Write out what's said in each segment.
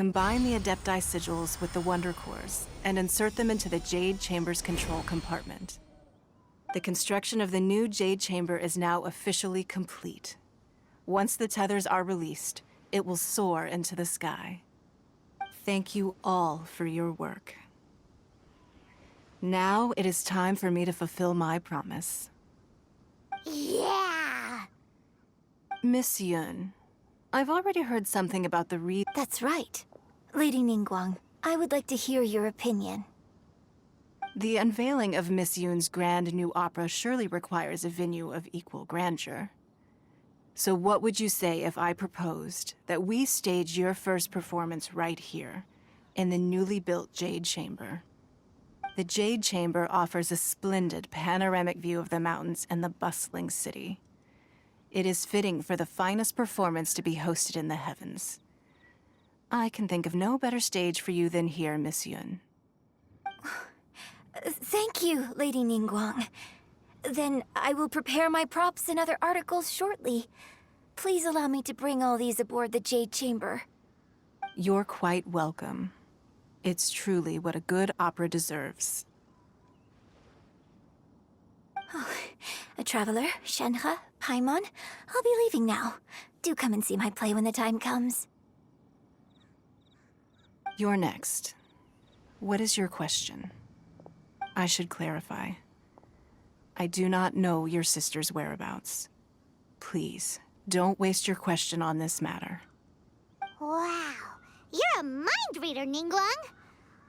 Combine the Adepti sigils with the Wonder Cores and insert them into the Jade Chamber's control compartment. The construction of the new Jade Chamber is now officially complete. Once the tethers are released, it will soar into the sky. Thank you all for your work. Now it is time for me to fulfill my promise. Yeah! Miss Yun, I've already heard something about the That's right. Lady Ningguang, I would like to hear your opinion. The unveiling of Miss Yun's grand new opera surely requires a venue of equal grandeur. So what would you say if I proposed that we stage your first performance right here, in the newly built Jade Chamber? The Jade Chamber offers a splendid panoramic view of the mountains and the bustling city. It is fitting for the finest performance to be hosted in the heavens. I can think of no better stage for you than here, Miss Yun. Thank you, Lady Ningguang. Then I will prepare my props and other articles shortly. Please allow me to bring all these aboard the Jade Chamber. You're quite welcome. It's truly what a good opera deserves. Oh, a traveler, Shenhe, Paimon, I'll be leaving now. Do come and see my play when the time comes. You're next. What is your question? I should clarify. I do not know your sister's whereabouts. Please, don't waste your question on this matter. Wow, you're a mind reader, Ningguang.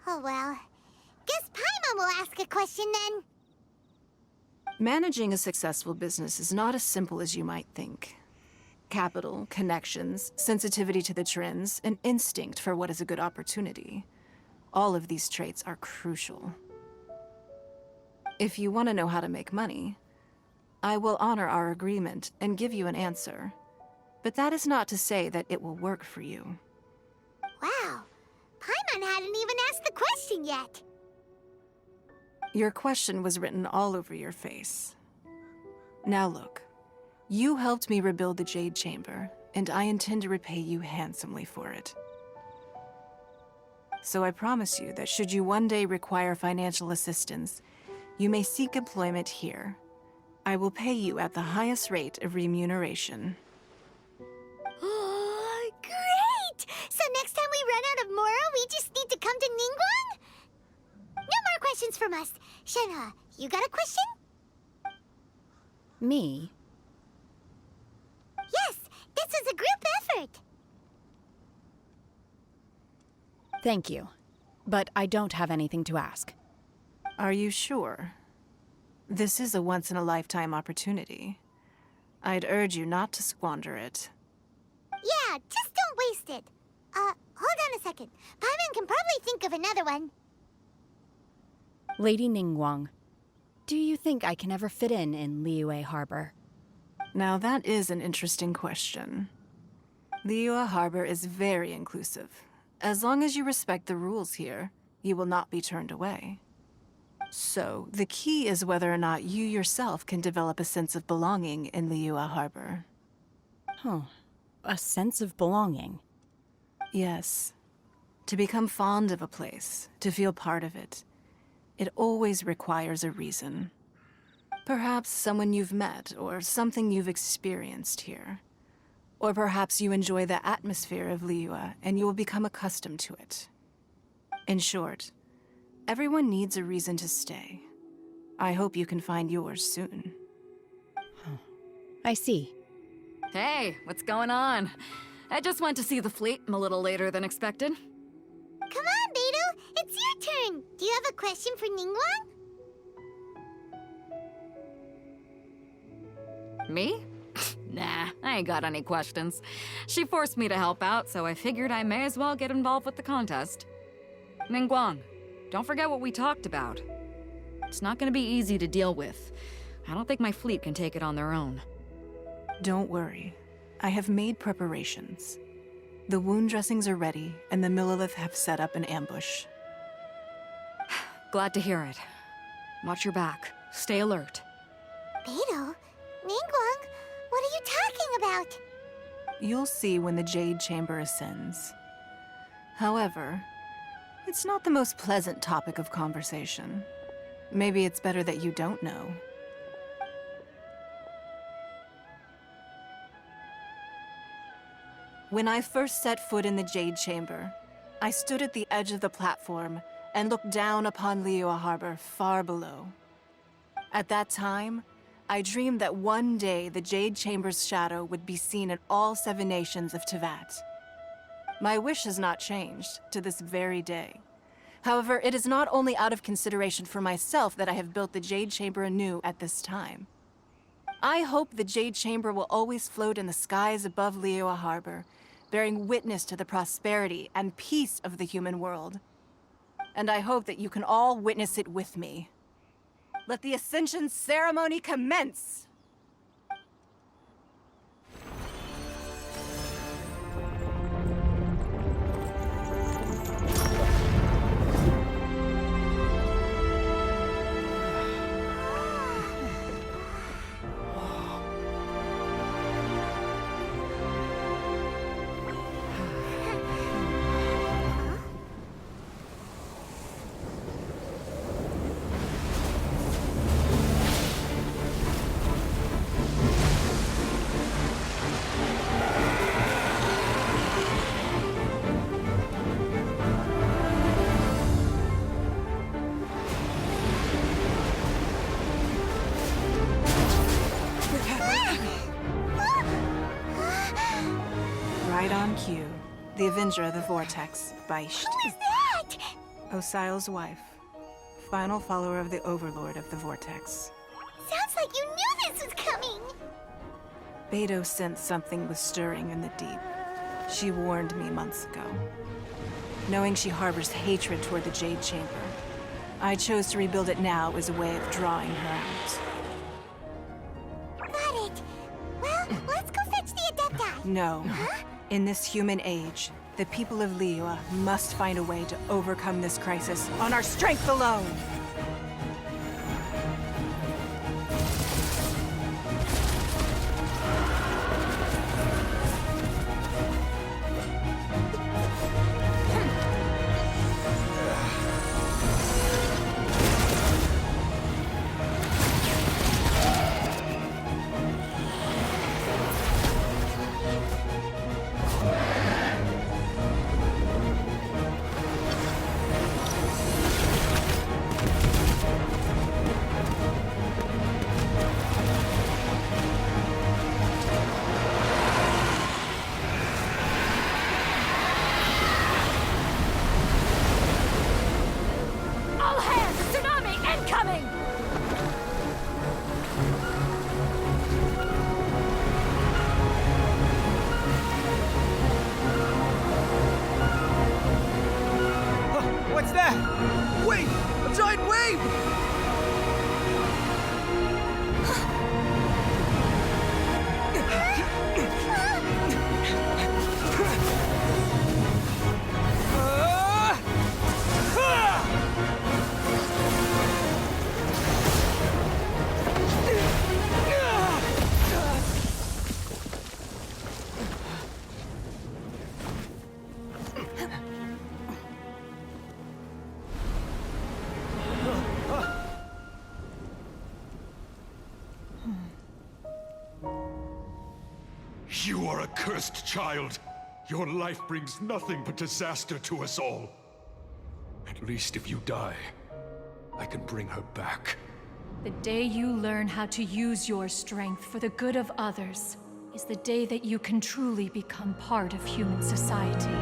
Oh well, guess Paimon will ask a question then. Managing a successful business is not as simple as you might think. Capital, connections, sensitivity to the trends, and instinct for what is a good opportunity. All of these traits are crucial. If you want to know how to make money, I will honor our agreement and give you an answer. But that is not to say that it will work for you. Wow, Paimon hadn't even asked the question yet. Your question was written all over your face. Now look, you helped me rebuild the Jade Chamber, and I intend to repay you handsomely for it. So I promise you that should you one day require financial assistance, you may seek employment here. I will pay you at the highest rate of remuneration. Oh, great! So next time we run out of Moro, we just need to come to Ningguang? No more questions from us. Shenhe, you got a question? Me? Yes, this is a group effort. Thank you. But I don't have anything to ask. Are you sure? This is a once-in-a-lifetime opportunity. I'd urge you not to squander it. Yeah, just don't waste it. Hold on a second. Paimon can probably think of another one. Lady Ningguang, do you think I can ever fit in Liyue Harbor? Now that is an interesting question. Liyue Harbor is very inclusive. As long as you respect the rules here, you will not be turned away. So, the key is whether or not you yourself can develop a sense of belonging in Liyue Harbor. Huh. A sense of belonging. Yes. To become fond of a place, to feel part of it, it always requires a reason. Perhaps someone you've met, or something you've experienced here. Or perhaps you enjoy the atmosphere of Liyue, and you will become accustomed to it. In short, everyone needs a reason to stay. I hope you can find yours soon. I see. Hey, what's going on? I just went to see the fleet. I'm a little later than expected. Come on, Beidou, it's your turn. Do you have a question for Ningguang? Me? Nah, I ain't got any questions. She forced me to help out, so I figured I may as well get involved with the contest. Ningguang, don't forget what we talked about. It's not gonna be easy to deal with. I don't think my fleet can take it on their own. Don't worry. I have made preparations. The wound dressings are ready, and the Millelith have set up an ambush. Glad to hear it. Watch your back. Stay alert. Beidou? Ningguang? What are you talking about? You'll see when the Jade Chamber ascends. However, it's not the most pleasant topic of conversation. Maybe it's better that you don't know. When I first set foot in the Jade Chamber, I stood at the edge of the platform and looked down upon Liyue Harbor far below. At that time, I dreamed that one day the Jade Chamber's shadow would be seen in all 7 nations of Teyvat. My wish has not changed to this very day. However, it is not only out of consideration for myself that I have built the Jade Chamber anew at this time. I hope the Jade Chamber will always float in the skies above Liyue Harbor, bearing witness to the prosperity and peace of the human world. And I hope that you can all witness it with me. Let the Ascension ceremony commence! Right on cue. The Avenger of the Vortex, Beisht. Who is that? Osial's wife. Final follower of the Overlord of the Vortex. Sounds like you knew this was coming. Beidou sensed something was stirring in the deep. She warned me months ago. Knowing she harbors hatred toward the Jade Chamber, I chose to rebuild it now as a way of drawing her out. Got it. Well, let's go fetch the Adepti. No. In this human age, the people of Liyue must find a way to overcome this crisis on our strength alone! What's that? Wait! A giant wave! You are a cursed child. Your life brings nothing but disaster to us all. At least if you die, I can bring her back. The day you learn how to use your strength for the good of others is the day that you can truly become part of human society.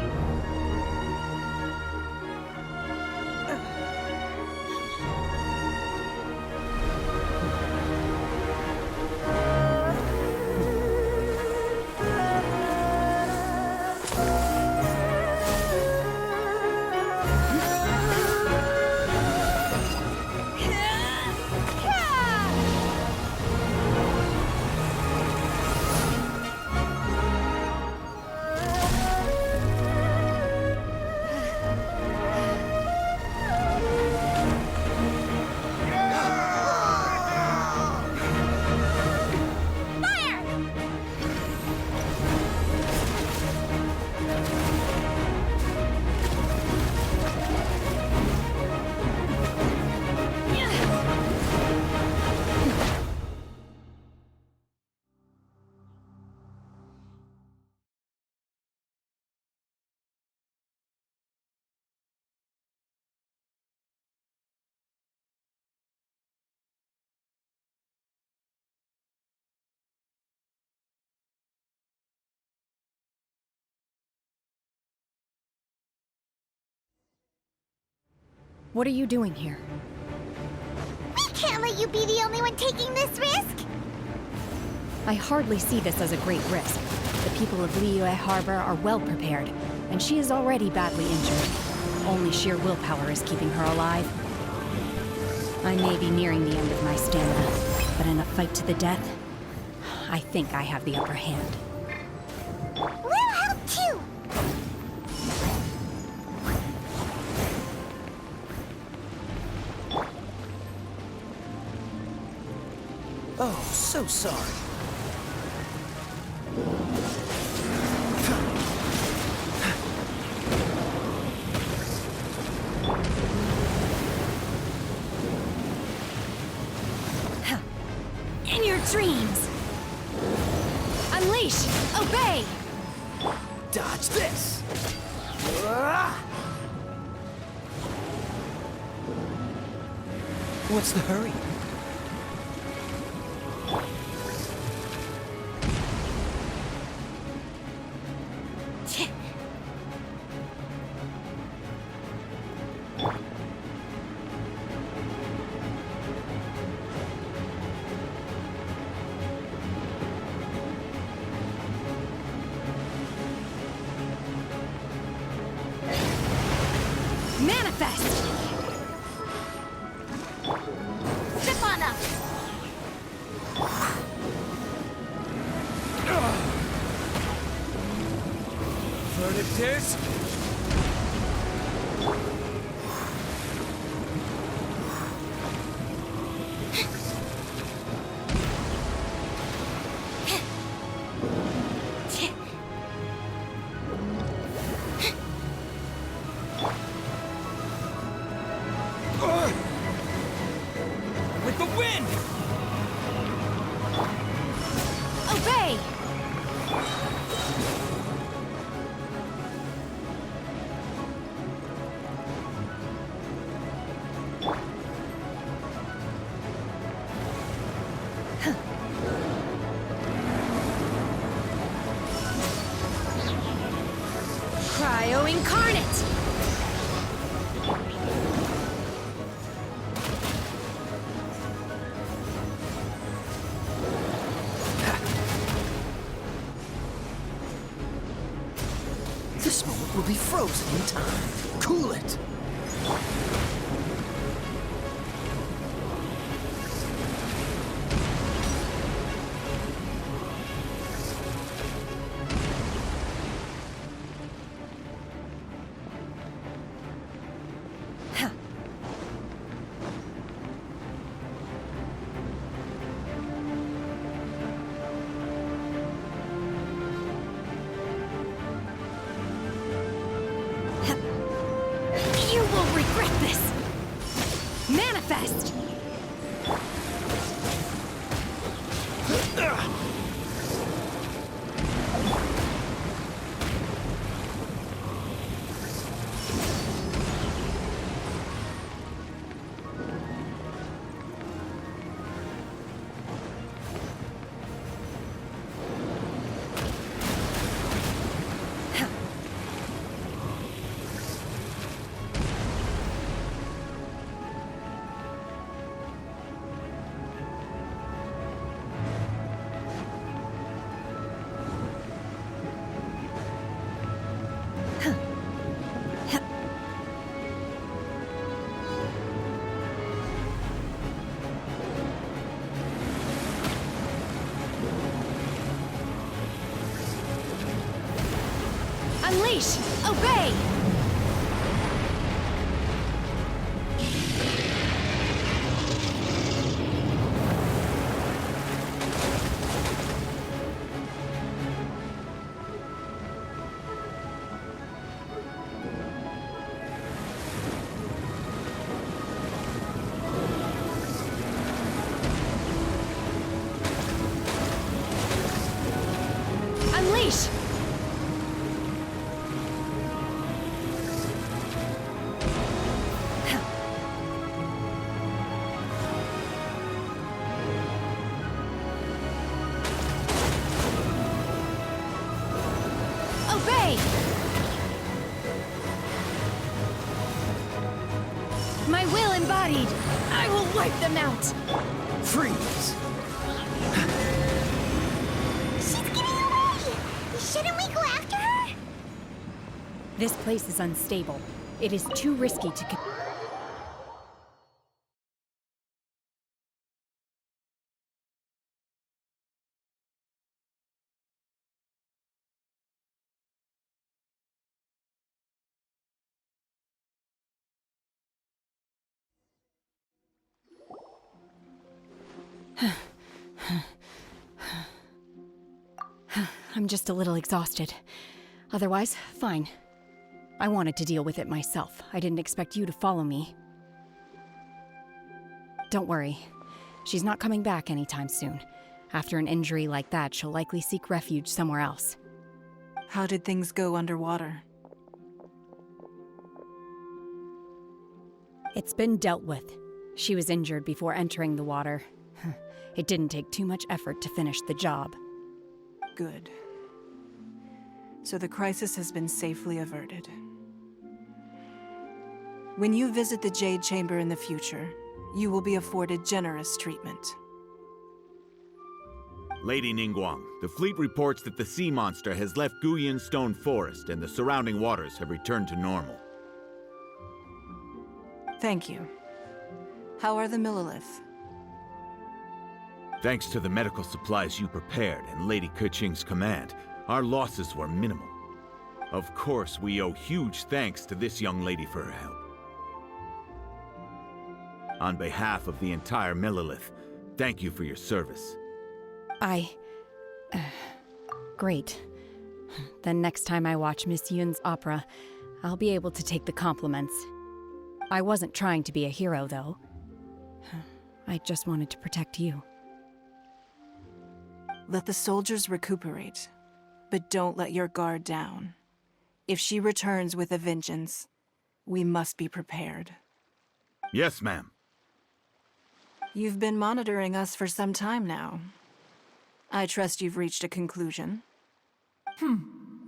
What are you doing here? We can't let you be the only one taking this risk! I hardly see this as a great risk. The people of Liyue Harbor are well prepared, and she is already badly injured. Only sheer willpower is keeping her alive. I may be nearing the end of my stamina, but in a fight to the death, I think I have the upper hand. We'll help too! Oh, so sorry. In your dreams! Unleash! Obey! Dodge this! What's the hurry? Manifest! Zip on up! Verdict is... with the wind! Obey! Cryo Incarnate! This moment will be frozen in time. Cool it! You will regret this! Manifest! Unleash! Obey! Unleash! My will embodied! I will wipe them out! Freeze! She's getting away! Shouldn't we go after her? This place is unstable. It is too risky to I'm just a little exhausted. Otherwise, fine. I wanted to deal with it myself. I didn't expect you to follow me. Don't worry. She's not coming back anytime soon. After an injury like that, she'll likely seek refuge somewhere else. How did things go underwater? It's been dealt with. She was injured before entering the water. It didn't take too much effort to finish the job. Good. So the crisis has been safely averted. When you visit the Jade Chamber in the future, you will be afforded generous treatment. Lady Ningguang, the fleet reports that the sea monster has left Guyan Stone Forest and the surrounding waters have returned to normal. Thank you. How are the Millilith? Thanks to the medical supplies you prepared and Lady Keqing's command, our losses were minimal. Of course, we owe huge thanks to this young lady for her help. On behalf of the entire Millilith, thank you for your service. Great. Then next time I watch Miss Yun's opera, I'll be able to take the compliments. I wasn't trying to be a hero, though. I just wanted to protect you. Let the soldiers recuperate, but don't let your guard down. If she returns with a vengeance, we must be prepared. Yes, ma'am. You've been monitoring us for some time now. I trust you've reached a conclusion.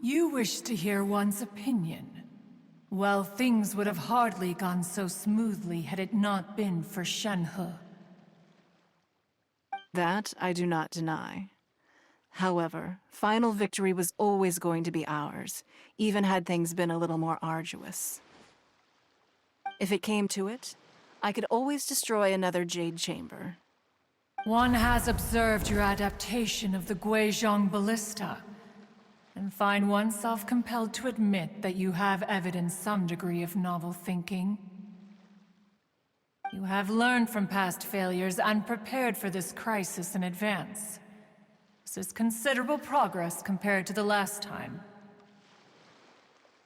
You wish to hear one's opinion. Well, things would have hardly gone so smoothly had it not been for Shenhe. That I do not deny. However, final victory was always going to be ours, even had things been a little more arduous. If it came to it, I could always destroy another Jade Chamber. One has observed your adaptation of the Guizhong Ballista, and find oneself compelled to admit that you have evidenced some degree of novel thinking. You have learned from past failures and prepared for this crisis in advance. This is considerable progress compared to the last time.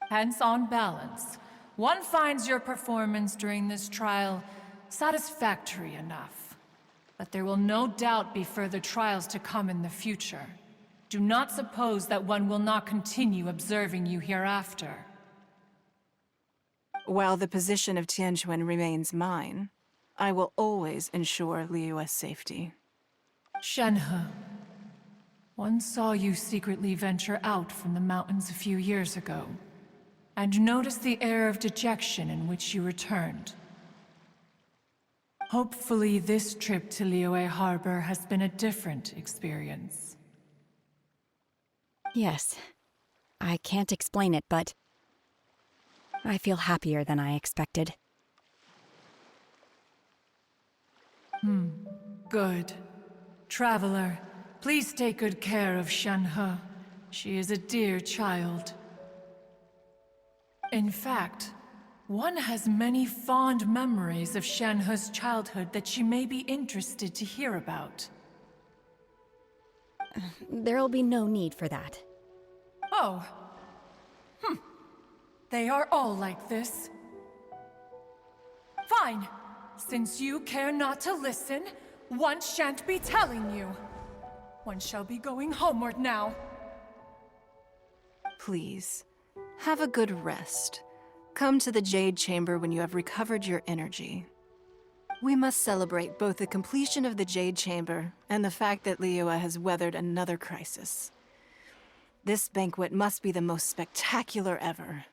Hence, on balance, one finds your performance during this trial satisfactory enough. But there will no doubt be further trials to come in the future. Do not suppose that one will not continue observing you hereafter. While the position of Tianquan remains mine, I will always ensure Liyue's safety. Shenhe, one saw you secretly venture out from the mountains a few years ago, and noticed the air of dejection in which you returned. Hopefully this trip to Liyue Harbor has been a different experience. Yes. I can't explain it, but I feel happier than I expected. Good. Traveler, please take good care of Shenhe. She is a dear child. In fact, one has many fond memories of Shenhe's childhood that she may be interested to hear about. There'll be no need for that. Oh. They are all like this. Fine. Since you care not to listen, one shan't be telling you. One shall be going homeward now. Please, have a good rest. Come to the Jade Chamber when you have recovered your energy. We must celebrate both the completion of the Jade Chamber and the fact that Liyue has weathered another crisis. This banquet must be the most spectacular ever.